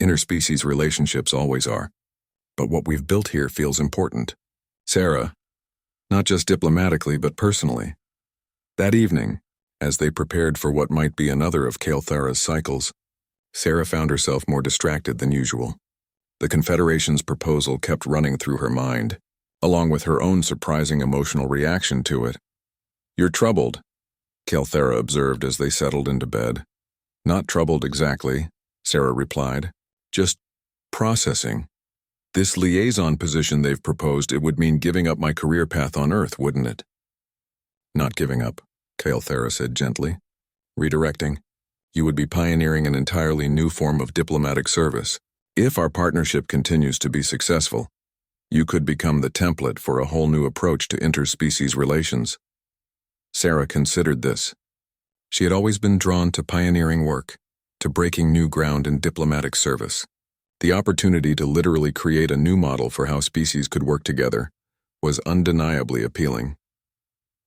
Interspecies relationships always are. But what we've built here feels important. Sarah, not just diplomatically but personally. That evening, as they prepared for what might be another of Kelthara's cycles, Sarah found herself more distracted than usual. The Confederation's proposal kept running through her mind, along with her own surprising emotional reaction to it. You're troubled, Kelthara observed as they settled into bed. Not troubled exactly, Sarah replied. Just processing. This liaison position they've proposed, it would mean giving up my career path on Earth, wouldn't it? Not giving up, Kelthara said gently. Redirecting. You would be pioneering an entirely new form of diplomatic service. If our partnership continues to be successful, you could become the template for a whole new approach to interspecies relations. Sarah considered this. She had always been drawn to pioneering work, to breaking new ground in diplomatic service. The opportunity to literally create a new model for how species could work together was undeniably appealing.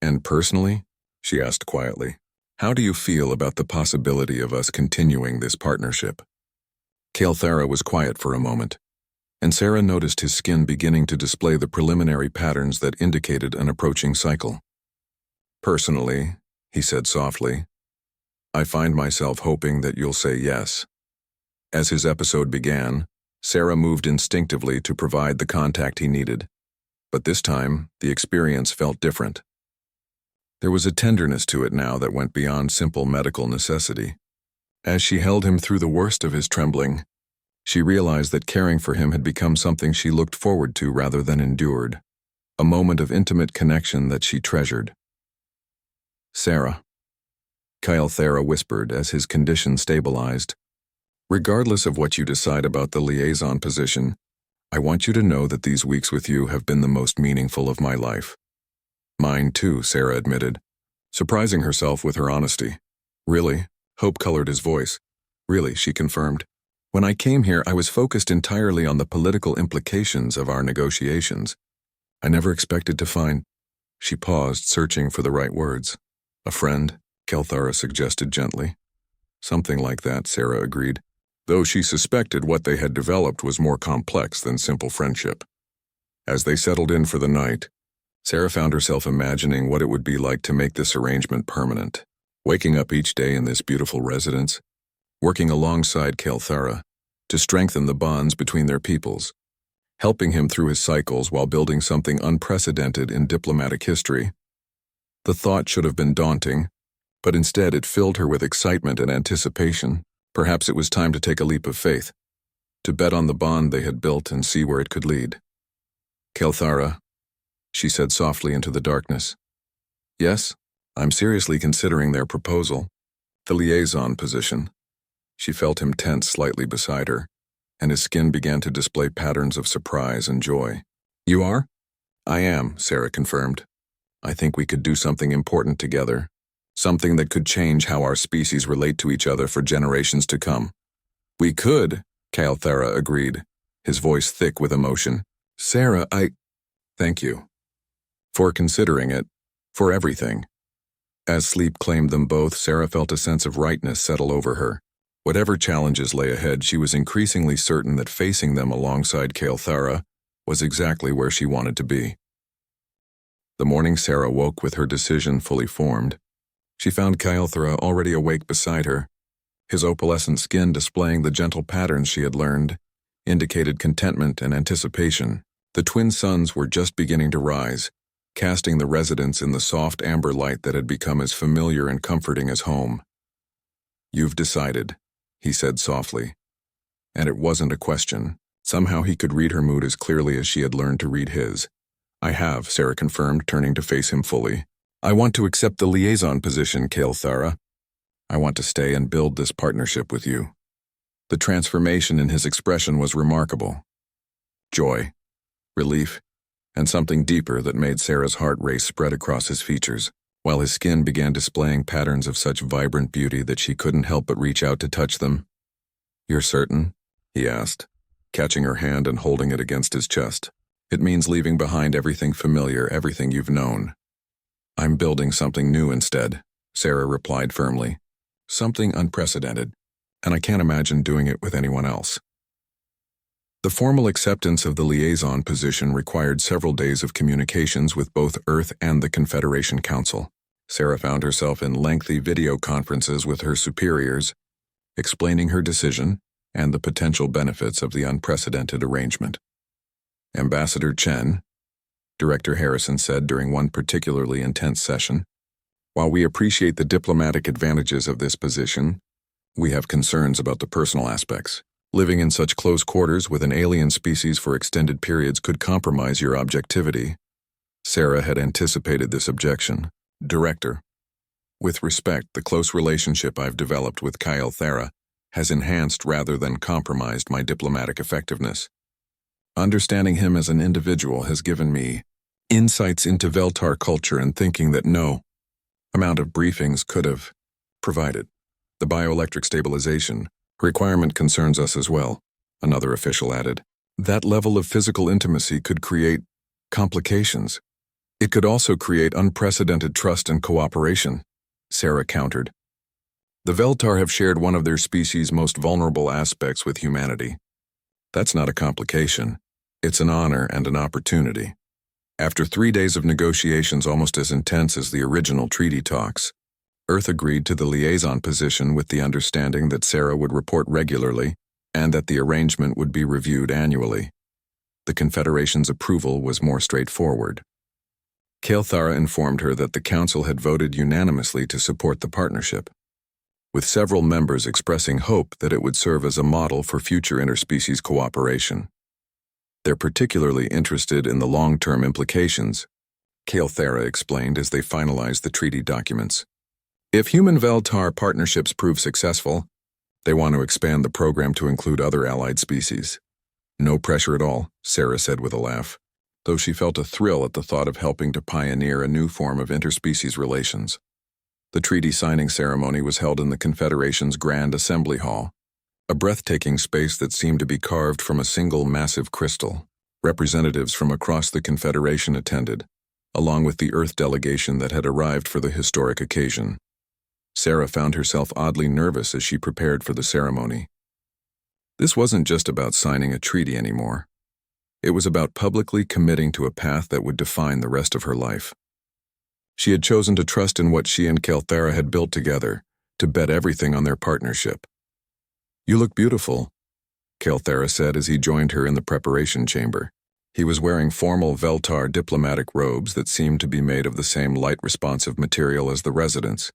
And personally, she asked quietly, how do you feel about the possibility of us continuing this partnership? Kelthara was quiet for a moment, and Sarah noticed his skin beginning to display the preliminary patterns that indicated an approaching cycle. Personally, he said softly, I find myself hoping that you'll say yes. As his episode began, Sarah moved instinctively to provide the contact he needed, but this time the experience felt different. There was a tenderness to it now that went beyond simple medical necessity. As she held him through the worst of his trembling, She realized that caring for him had become something she looked forward to rather than endured, a moment of intimate connection that she treasured. Sarah, Kythera whispered as his condition stabilized. Regardless of what you decide about the liaison position, I want you to know that these weeks with you have been the most meaningful of my life. Mine too, Sarah admitted, surprising herself with her honesty. Really? Hope colored his voice. Really, she confirmed. When I came here, I was focused entirely on the political implications of our negotiations. I never expected to find... She paused, searching for the right words. A friend, Kythera suggested gently. Something like that, Sarah agreed, though she suspected what they had developed was more complex than simple friendship. As they settled in for the night, Sarah found herself imagining what it would be like to make this arrangement permanent, waking up each day in this beautiful residence, working alongside Kythera to strengthen the bonds between their peoples, helping him through his cycles while building something unprecedented in diplomatic history. The thought should have been daunting, but instead it filled her with excitement and anticipation. Perhaps it was time to take a leap of faith, to bet on the bond they had built and see where it could lead. Kythera, she said softly into the darkness. Yes, I'm seriously considering their proposal, the liaison position. She felt him tense slightly beside her, and his skin began to display patterns of surprise and joy. You are? I am, Sarah confirmed. I think we could do something important together, something that could change how our species relate to each other for generations to come. We could, Kythera agreed, his voice thick with emotion. Sarah, thank you. For considering it, for everything. As sleep claimed them both, Sarah felt a sense of rightness settle over her. Whatever challenges lay ahead, she was increasingly certain that facing them alongside Kythera was exactly where she wanted to be. The morning Sarah woke with her decision fully formed. She found Kythera already awake beside her. His opalescent skin displaying the gentle patterns she had learned indicated contentment and anticipation. The twin suns were just beginning to rise, casting the residence in the soft amber light that had become as familiar and comforting as home. You've decided, he said softly. And it wasn't a question. Somehow he could read her mood as clearly as she had learned to read his. I have, Sarah confirmed, turning to face him fully. I want to accept the liaison position, Kythera. I want to stay and build this partnership with you. The transformation in his expression was remarkable. Joy, relief, and something deeper that made Sarah's heart race spread across his features, while his skin began displaying patterns of such vibrant beauty that she couldn't help but reach out to touch them. You're certain? He asked, catching her hand and holding it against his chest. It means leaving behind everything familiar, everything you've known. I'm building something new instead, Sarah replied firmly. Something unprecedented, and I can't imagine doing it with anyone else. The formal acceptance of the liaison position required several days of communications with both Earth and the Confederation Council. Sarah found herself in lengthy video conferences with her superiors, explaining her decision and the potential benefits of the unprecedented arrangement. Ambassador Chen, Director Harrison said during one particularly intense session, while we appreciate the diplomatic advantages of this position, we have concerns about the personal aspects. Living in such close quarters with an alien species for extended periods could compromise your objectivity. Sarah had anticipated this objection. Director, with respect, the close relationship I've developed with Kythera has enhanced rather than compromised my diplomatic effectiveness. Understanding him as an individual has given me insights into Veltar culture and thinking that no amount of briefings could have provided. The bioelectric stabilization requirement concerns us as well, another official added. That level of physical intimacy could create complications. It could also create unprecedented trust and cooperation, Sarah countered. The Veltar have shared one of their species' most vulnerable aspects with humanity. That's not a complication. It's an honor and an opportunity. After 3 days of negotiations almost as intense as the original treaty talks, Earth agreed to the liaison position with the understanding that Sarah would report regularly and that the arrangement would be reviewed annually. The Confederation's approval was more straightforward. Kythera informed her that the Council had voted unanimously to support the partnership. with several members expressing hope that it would serve as a model for future interspecies cooperation. They're particularly interested in the long-term implications, Kael'thera explained as they finalized the treaty documents. If human-Veltar partnerships prove successful, they want to expand the program to include other allied species. No pressure at all, Sarah said with a laugh, though she felt a thrill at the thought of helping to pioneer a new form of interspecies relations. The treaty signing ceremony was held in the Confederation's Grand Assembly Hall, a breathtaking space that seemed to be carved from a single massive crystal. Representatives from across the Confederation attended, along with the Earth delegation that had arrived for the historic occasion. Sarah found herself oddly nervous as she prepared for the ceremony. This wasn't just about signing a treaty anymore. It was about publicly committing to a path that would define the rest of her life. She had chosen to trust in what she and Kael'thera had built together, to bet everything on their partnership. "You look beautiful," Kael'thera said as he joined her in the preparation chamber. He was wearing formal Veltar diplomatic robes that seemed to be made of the same light-responsive material as the residents,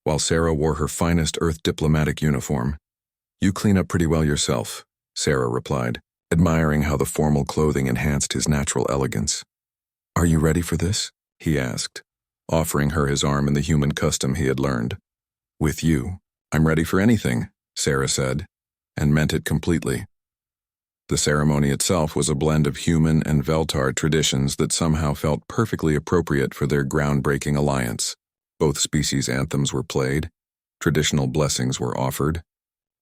while Sarah wore her finest Earth diplomatic uniform. "You clean up pretty well yourself," Sarah replied, admiring how the formal clothing enhanced his natural elegance. "Are you ready for this?" he asked, offering her his arm in the human custom he had learned. "With you, I'm ready for anything," Sarah said, and meant it completely. The ceremony itself was a blend of human and Veltar traditions that somehow felt perfectly appropriate for their groundbreaking alliance. Both species' anthems were played, traditional blessings were offered,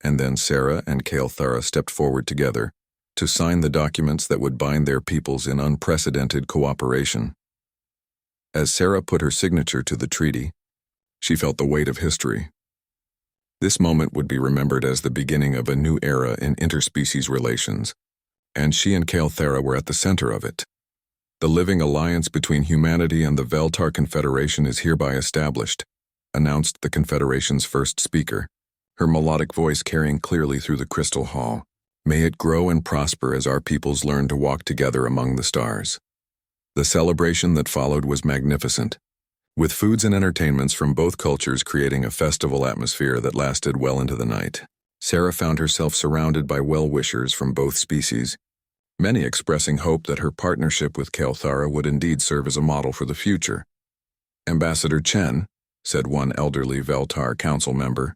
and then Sarah and Kael'thera stepped forward together to sign the documents that would bind their peoples in unprecedented cooperation. As Sarah put her signature to the treaty, she felt the weight of history. This moment would be remembered as the beginning of a new era in interspecies relations, and she and Kael'thera were at the center of it. "The living alliance between humanity and the Veltar Confederation is hereby established," announced the Confederation's first speaker, her melodic voice carrying clearly through the crystal hall. "May it grow and prosper as our peoples learn to walk together among the stars." The celebration that followed was magnificent, with foods and entertainments from both cultures creating a festival atmosphere that lasted well into the night. Sarah found herself surrounded by well-wishers from both species, many expressing hope that her partnership with Kael'thera would indeed serve as a model for the future. "Ambassador Chen," said one elderly Veltar council member,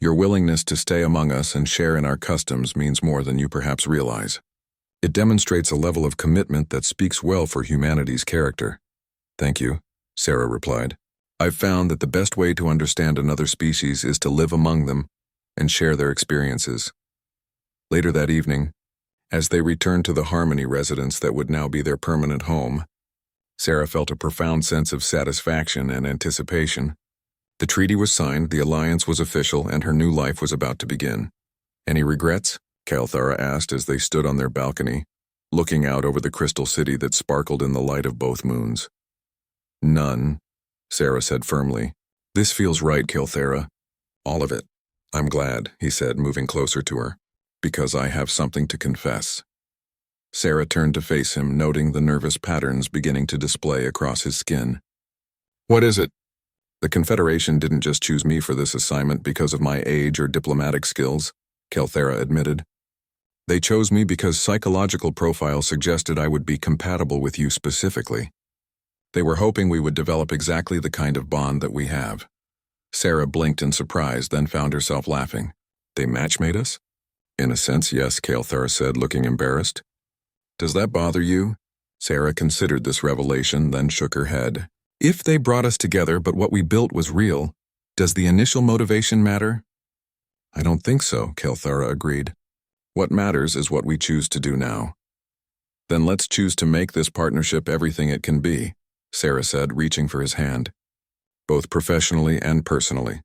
"your willingness to stay among us and share in our customs means more than you perhaps realize. It demonstrates a level of commitment that speaks well for humanity's character." "Thank you," Sarah replied. "I've found that the best way to understand another species is to live among them and share their experiences." Later that evening, as they returned to the Harmony residence that would now be their permanent home, Sarah felt a profound sense of satisfaction and anticipation. The treaty was signed, the alliance was official, and her new life was about to begin. "Any regrets?" Kael'thera asked as they stood on their balcony, looking out over the crystal city that sparkled in the light of both moons. "None," Sarah said firmly. "This feels right, Kael'thera. All of it. I'm glad," he said, moving closer to her, "because I have something to confess." Sarah turned to face him, noting the nervous patterns beginning to display across his skin. "What is it?" "The Confederation didn't just choose me for this assignment because of my age or diplomatic skills," Kael'thera admitted. "They chose me because psychological profiles suggested I would be compatible with you specifically. They were hoping we would develop exactly the kind of bond that we have." Sarah blinked in surprise, then found herself laughing. "They match-made us?" "In a sense, yes," Kael'thera said, looking embarrassed. "Does that bother you?" Sarah considered this revelation, then shook her head. "If they brought us together but what we built was real, does the initial motivation matter?" "I don't think so," Kael'thera agreed. "What matters is what we choose to do now." "Then let's choose to make this partnership everything it can be," Sarah said, reaching for his hand, "both professionally and personally."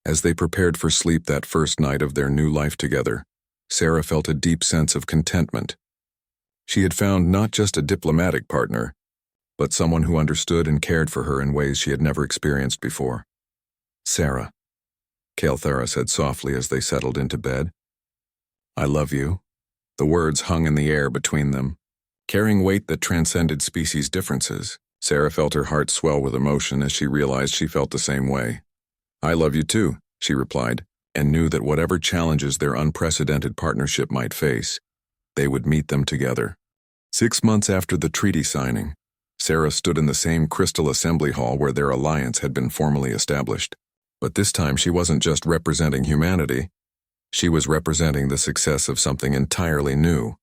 As they prepared for sleep that first night of their new life together, Sarah felt a deep sense of contentment. She had found not just a diplomatic partner, but someone who understood and cared for her in ways she had never experienced before. "Sarah," Kael'thera said softly as they settled into bed. "I love you." The words hung in the air between them, carrying weight that transcended species differences. Sarah felt her heart swell with emotion as she realized she felt the same way. I love you too, she replied, and knew that whatever challenges their unprecedented partnership might face, they would meet them together. 6 months after the treaty signing, Sarah stood in the same crystal assembly hall where their alliance had been formally established. But this time she wasn't just representing humanity, she was representing the success of something entirely new.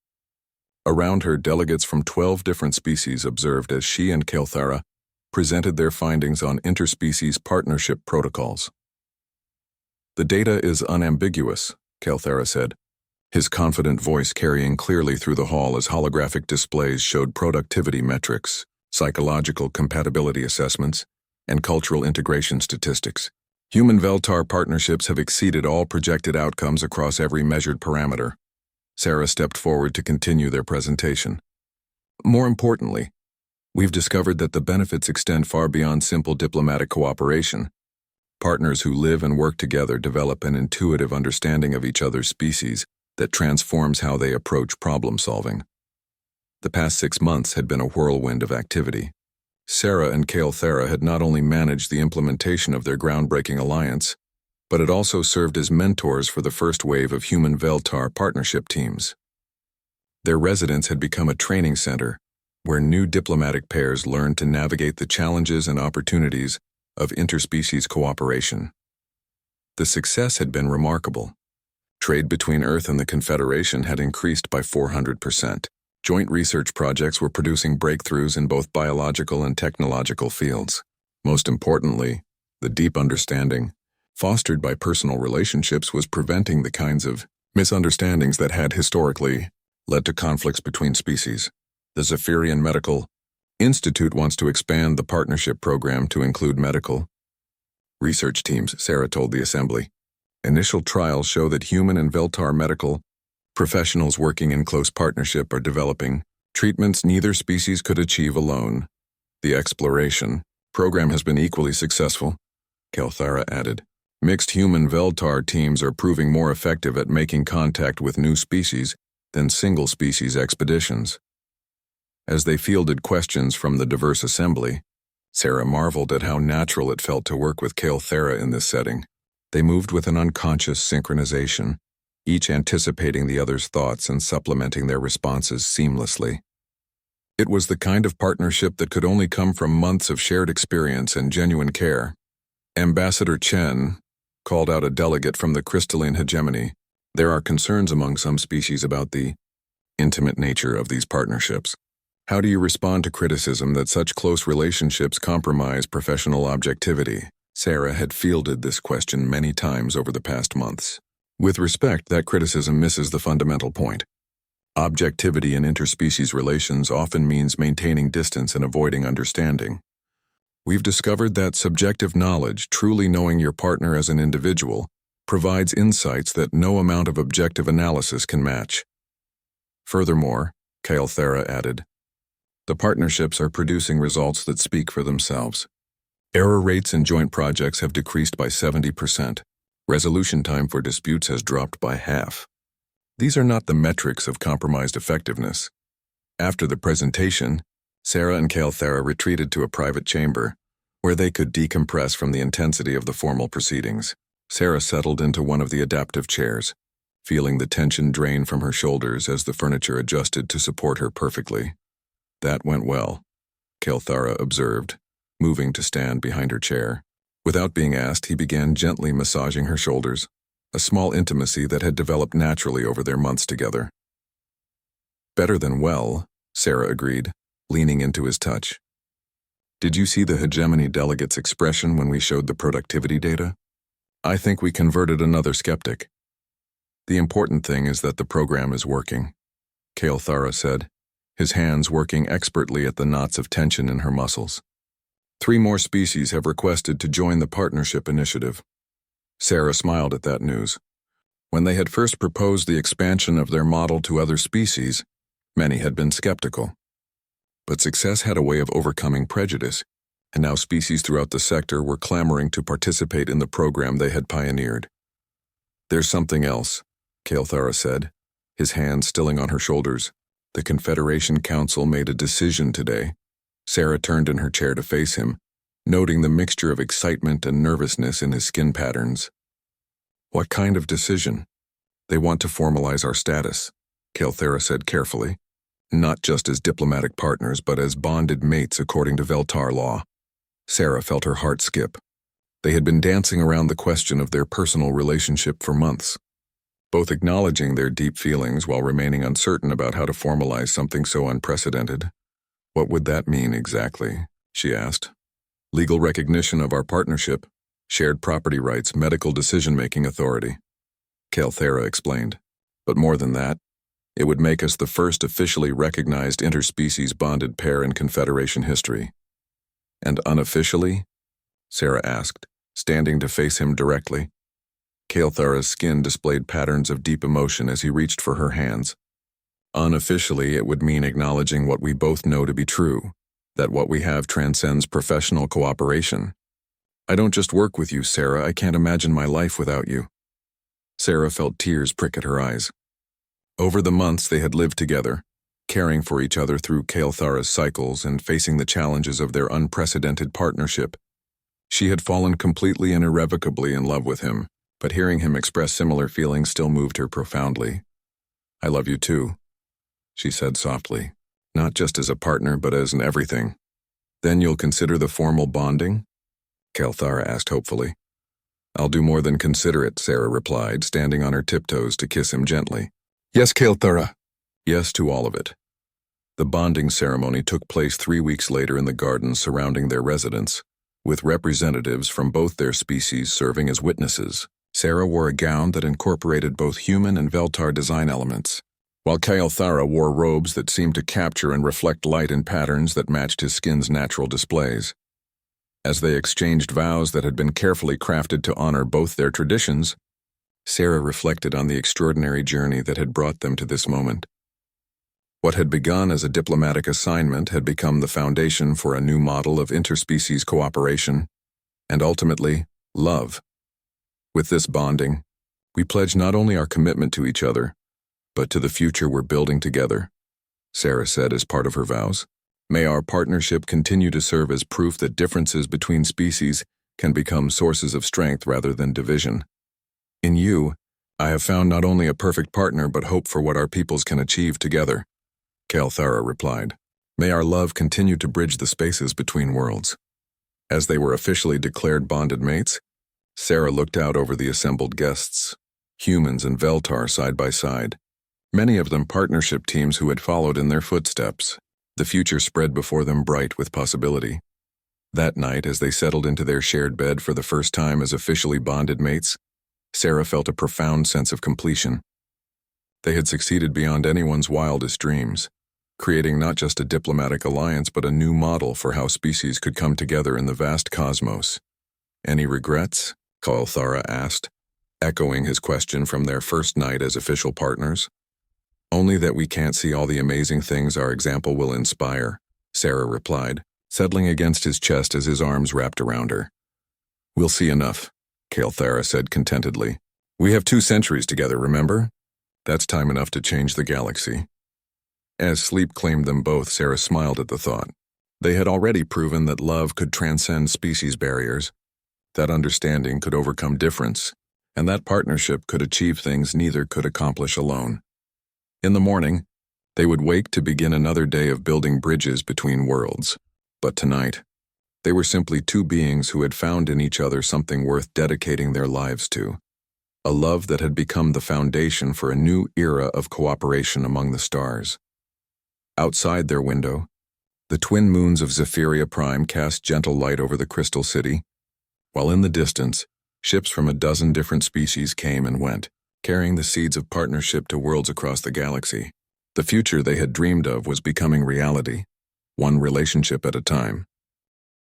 Around her, delegates from 12 different species observed as she and Kelthara presented their findings on interspecies partnership protocols. The data is unambiguous, Kelthara said, his confident voice carrying clearly through the hall as holographic displays showed productivity metrics, psychological compatibility assessments, and cultural integration statistics. Human-Veltar partnerships have exceeded all projected outcomes across every measured parameter. Sarah stepped forward to continue their presentation. More importantly, we've discovered that the benefits extend far beyond simple diplomatic cooperation. Partners who live and work together develop an intuitive understanding of each other's species that transforms how they approach problem solving. The past 6 months had been a whirlwind of activity. Sarah and Kelthara had not only managed the implementation of their groundbreaking alliance, but had also served as mentors for the first wave of Human-Veltar partnership teams. Their residence had become a training center where new diplomatic pairs learned to navigate the challenges and opportunities of interspecies cooperation. The success had been remarkable. Trade between Earth and the Confederation had increased by 400%. Joint research projects were producing breakthroughs in both biological and technological fields. Most importantly, the deep understanding fostered by personal relationships was preventing the kinds of misunderstandings that had historically led to conflicts between species. The Zephyrian Medical Institute wants to expand the partnership program to include medical research teams, Sarah told the assembly. Initial trials show that human and Veltar medical professionals working in close partnership are developing treatments neither species could achieve alone. The exploration program has been equally successful, Kelthara added. Mixed human-Veltar teams are proving more effective at making contact with new species than single-species expeditions. As they fielded questions from the diverse assembly, Sarah marveled at how natural it felt to work with Kelthara in this setting. They moved with an unconscious synchronization, each anticipating the other's thoughts and supplementing their responses seamlessly. It was the kind of partnership that could only come from months of shared experience and genuine care. Ambassador Chen called out a delegate from the crystalline hegemony. There are concerns among some species about the intimate nature of these partnerships. How do you respond to criticism that such close relationships compromise professional objectivity? Sarah had fielded this question many times over the past months. With respect, that criticism misses the fundamental point. Objectivity in interspecies relations often means maintaining distance and avoiding understanding. We've discovered that subjective knowledge, truly knowing your partner as an individual, provides insights that no amount of objective analysis can match. Furthermore, Kelthara added, the partnerships are producing results that speak for themselves. Error rates in joint projects have decreased by 70%. Resolution time for disputes has dropped by half. These are not the metrics of compromised effectiveness. After the presentation, Sarah and Kelthara retreated to a private chamber, where they could decompress from the intensity of the formal proceedings. Sarah settled into one of the adaptive chairs, feeling the tension drain from her shoulders as the furniture adjusted to support her perfectly. That went well, Kelthara observed, moving to stand behind her chair. Without being asked, he began gently massaging her shoulders, a small intimacy that had developed naturally over their months together. Better than well, Sarah agreed, leaning into his touch. Did you see the hegemony delegate's expression when we showed the productivity data? I think we converted another skeptic. The important thing is that the program is working, Kelthara said, his hands working expertly at the knots of tension in her muscles. 3 more species have requested to join the partnership initiative. Sarah smiled at that news. When they had first proposed the expansion of their model to other species, many had been skeptical. But success had a way of overcoming prejudice, and now species throughout the sector were clamoring to participate in the program they had pioneered. There's something else, Kelthara said, his hands stilling on her shoulders. The Confederation Council made a decision today. Sarah turned in her chair to face him, noting the mixture of excitement and nervousness in his skin patterns. "What kind of decision?" "They want to formalize our status," Kelthera said carefully. "Not just as diplomatic partners, but as bonded mates according to Veltar law." Sarah felt her heart skip. They had been dancing around the question of their personal relationship for months, both acknowledging their deep feelings while remaining uncertain about how to formalize something so unprecedented. "What would that mean exactly?" she asked. "Legal recognition of our partnership, shared property rights, medical decision-making authority," Kelthera explained. "But more than that, it would make us the first officially recognized interspecies bonded pair in Confederation history." "And unofficially?" Sarah asked, standing to face him directly. Kelthera's skin displayed patterns of deep emotion as he reached for her hands. "Unofficially, it would mean acknowledging what we both know to be true, that what we have transcends professional cooperation. I don't just work with you, Sarah. I can't imagine my life without you." Sarah felt tears prick at her eyes. Over the months they had lived together, caring for each other through Kelthera's cycles and facing the challenges of their unprecedented partnership, she had fallen completely and irrevocably in love with him, but hearing him express similar feelings still moved her profoundly. "I love you too," she said softly, "not just as a partner, but as an everything." "Then you'll consider the formal bonding?" Kelthera asked hopefully. "I'll do more than consider it," Sarah replied, standing on her tiptoes to kiss him gently. "Yes, Kelthera." "Yes to all of it." The bonding ceremony took place 3 weeks later in the gardens surrounding their residence, with representatives from both their species serving as witnesses. Sarah wore a gown that incorporated both human and Veltar design elements, while Kelthera wore robes that seemed to capture and reflect light in patterns that matched his skin's natural displays. As they exchanged vows that had been carefully crafted to honor both their traditions, Sarah reflected on the extraordinary journey that had brought them to this moment. What had begun as a diplomatic assignment had become the foundation for a new model of interspecies cooperation, and ultimately, love. With this bonding, we pledge not only our commitment to each other, but to the future we're building together, Sarah said as part of her vows. May our partnership continue to serve as proof that differences between species can become sources of strength rather than division. In you, I have found not only a perfect partner but hope for what our peoples can achieve together, Kelthera replied. May our love continue to bridge the spaces between worlds. As they were officially declared bonded mates, Sarah looked out over the assembled guests, humans and Veltar side by side, many of them partnership teams who had followed in their footsteps. The future spread before them bright with possibility. That night, as they settled into their shared bed for the first time as officially bonded mates, Sarah felt a profound sense of completion. They had succeeded beyond anyone's wildest dreams, creating not just a diplomatic alliance but a new model for how species could come together in the vast cosmos. Any regrets? Kelthera asked, echoing his question from their first night as official partners. Only that we can't see all the amazing things our example will inspire, Sarah replied, settling against his chest as his arms wrapped around her. We'll see enough, Kelthera said contentedly. We have 2 centuries together, remember? That's time enough to change the galaxy. As sleep claimed them both, Sarah smiled at the thought. They had already proven that love could transcend species barriers, that understanding could overcome difference, and that partnership could achieve things neither could accomplish alone. In the morning, they would wake to begin another day of building bridges between worlds. But tonight, they were simply 2 beings who had found in each other something worth dedicating their lives to. A love that had become the foundation for a new era of cooperation among the stars. Outside their window, the twin moons of Zephyria Prime cast gentle light over the crystal city, while in the distance, ships from a dozen different species came and went, carrying the seeds of partnership to worlds across the galaxy. The future they had dreamed of was becoming reality, one relationship at a time.